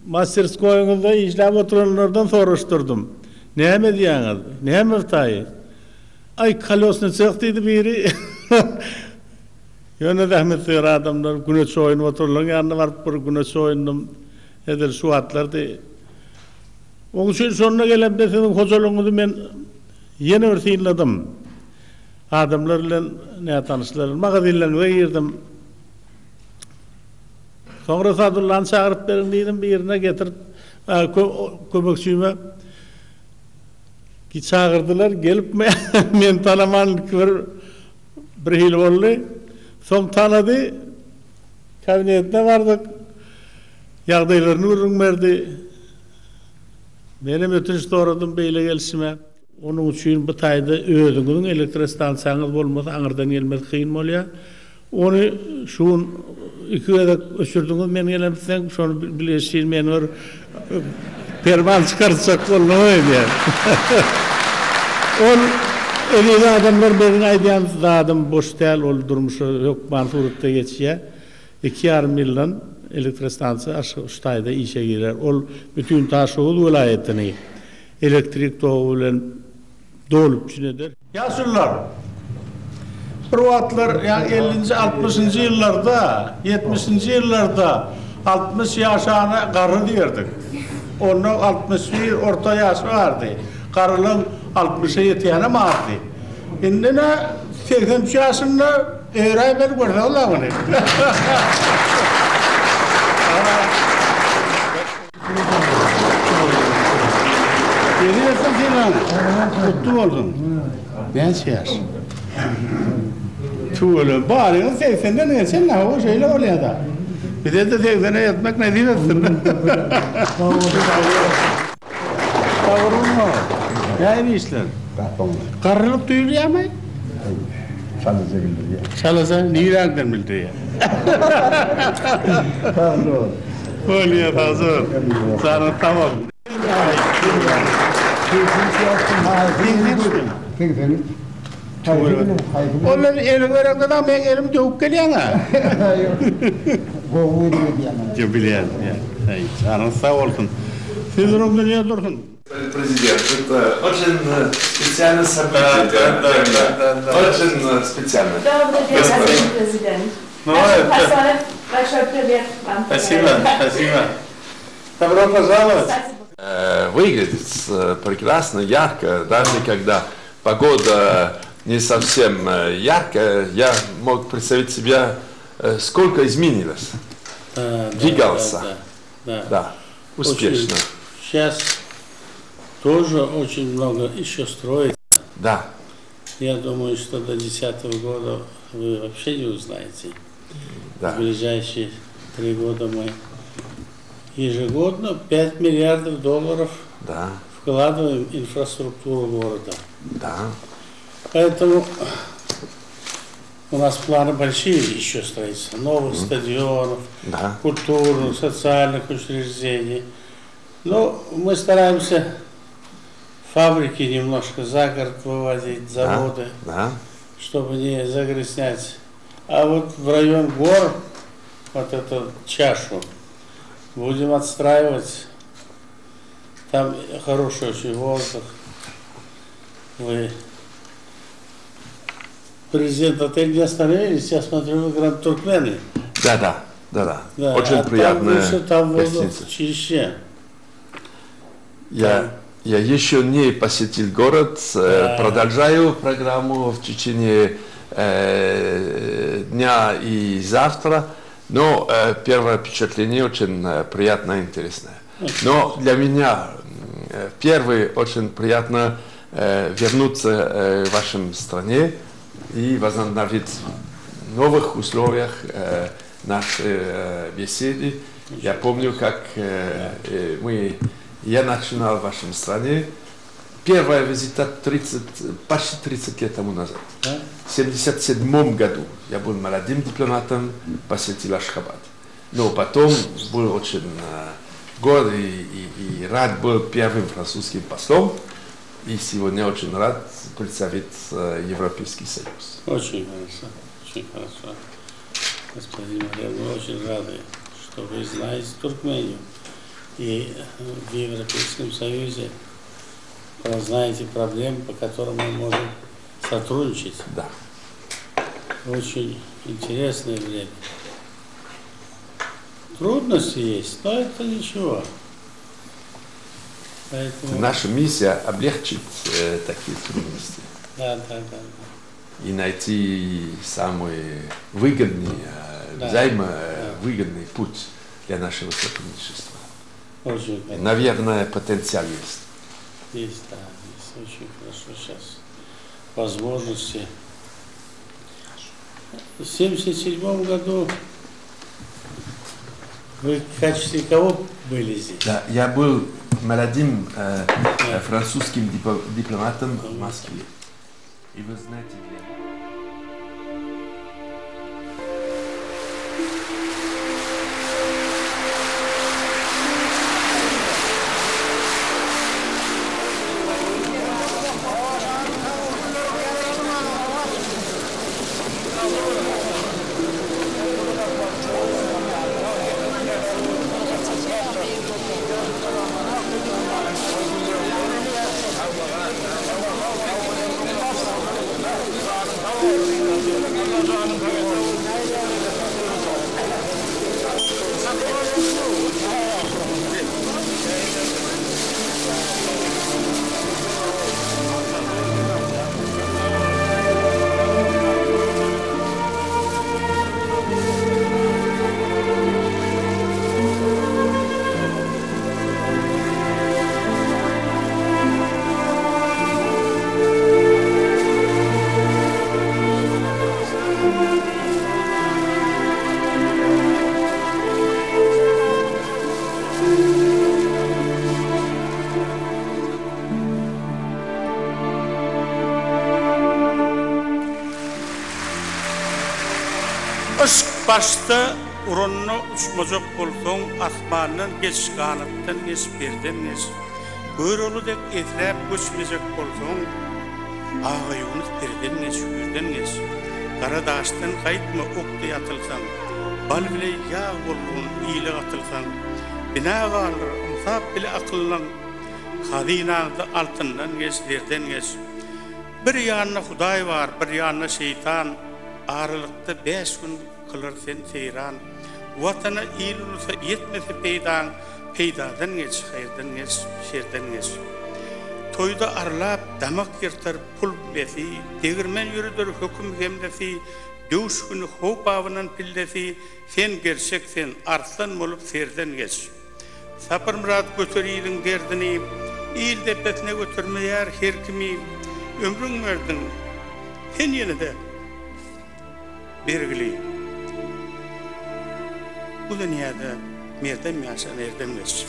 Masterskoyunuzda işlem oturanlardan soruşturdum. Neyme diyanız? Neyme tayı? Ay kalosunu çıktıydı biri. Yöne zahmet sığır adamlar güneş oyunu otururlar. Yanına varıp bir güneş oyunum edil şu atlardı. Onun için sonuna gelip de senin hoculuğunuzu ben yeni örseyinledim. Adamlarla ne tanıştılar? Magazinlerine girdim. Sonra Sadullah'ın çağırıp verin dedim, bir yerine getirip kömekçiyime çağırdılar, gelip men tanımanlık bir hil oldu. Son tanıdı, kabinetine vardık, yağdaylarını ürün verdi. Benim ötünüş doğradım beyle gelişime. Onun için bu tayda ödüğünün elektrostansiyanız olmasa anırdan gelmez kıyın oluyor. Onu şun iki ödek öşürdüğünüz men gelemsen şunu bileşeyim men var perman çıkartacak olmayayım yani. On elinde adamlar benim aydiyamız da adam boş değil oldurmuş yok mansurutta geçiyor. 2,5 yıldan elektrostansiya Uştay'da işe girer. Ol bütün Taşoğlu vilayetini elektrik doğuyla dolup içindedir. Yaşlılar, Hırvatlar yani 50. 60. yıllarda, 70. yıllarda 60 yaşına karı diyorduk. Onun 61 orta yaş vardı. Karılın 60'a yetiyene vardı. Şimdi ne 80 yaşında öğreyi ben gördüm Allah'ını. Geliyorsun Sinan, mutlu oldun. Ben yaş. Tuğlu, bari 80'den geçen ne o şeyle oluyor da. Bir de 80'e yatmak ne diyorsun? Kavurun mu? Yani işler. Karılıp duyuluyor mu? Çalıza bildiriyor. Çalıza, nereden bildiriyor? Oluyor hazır. Sana tamam. Onlar elim öğrendi de ben elim dövüp geliyor ha. Biliyorum. Sana sağ olsun. Siz onun dünya dursun. Президент, это очень специальное событие. Очень специально. Добрый день, господин президент. Наше послание, большой привет вам. Спасибо. Добро пожаловать. выглядит прекрасно, ярко, даже когда погода не совсем яркая, я мог представить себе, сколько изменилось, двигался, да, успешно. Сейчас тоже очень много еще строится. Да. Я думаю, что до 2010 года вы вообще не узнаете. Да. В ближайшие 3 года мы ежегодно 5 миллиардов долларов вкладываем в инфраструктуру города. Да. Поэтому у нас планы большие еще строительства. Новых стадионов, культурных, социальных учреждений. Но мы стараемся фабрики немножко за город выводить, заводы, чтобы не загрязнять. А вот в район гор, вот эту чашу, будем отстраивать. Там хороший очень воздух. Вы, президент, отель не остановились, я смотрю, вы Гранд Туркмены. Да. Очень приятно. Там воздух чище. Я еще не посетил город, продолжаю программу в течение дня и завтра, но первое впечатление очень приятное и интересное. Но для меня первое очень приятно вернуться в вашей стране и возобновить в новых условиях наши беседы. Я помню, как я начинал в вашей стране. Первая визита почти 30 лет тому назад. В 1977 году я был молодым дипломатом, посетил Ашхабад. Но потом был очень горд и рад был первым французским послом. И сегодня очень рад представить Европейский Союз. Очень хорошо, очень хорошо. Господин Мария, мы очень рады, что вы знаете Туркмению. И в Европейском Союзе знаете проблемы, по которым мы можем сотрудничать. Да. Очень интересное время. Трудности есть, но это ничего. Поэтому... Наша миссия облегчить такие трудности. Да. И найти самый выгодный, взаимовыгодный путь для нашего сотрудничества. Очень хорошо. Наверное, потенциал есть. Есть, да, есть. Очень хорошо сейчас. Возможности. В 1977 году вы в качестве кого были здесь? Да, я был молодым французским дипломатом в Москве. И вы знаете, Başta uranına uçmacak bolsoň asmandan geç kanatdan geç birden geç. Böyroludek etrap göçmejek bolsoň aýygyny birden geç birden geç. Kara daşdan gaýtma okdy atylsaň, bal bile ýa bolgun ýyly atylsaň, bina garlar umsap bile akyllan hazinaňda altyndan geç birden geç. Bir ýanyna Hudaý bar, bir ýanyna şeytan. Aralykda 5 gün kılar sen seyran. Vatana iyilulsa yetmese peydan, peydadan geç, hayırdan geç, şerden geç. Toyda arlap, damak yırtar pul bilesi, degirmen yürüdür hüküm hemdesi, dövüş günü hop avının pillesi, sen gerçek sen arslan olup serden geç. Sapır Murat götürüydün derdini, il depetine götürmeyer her kimi, ömrün verdin, sen yine de belgili. Bu dünyada merden yaşan erdem geç.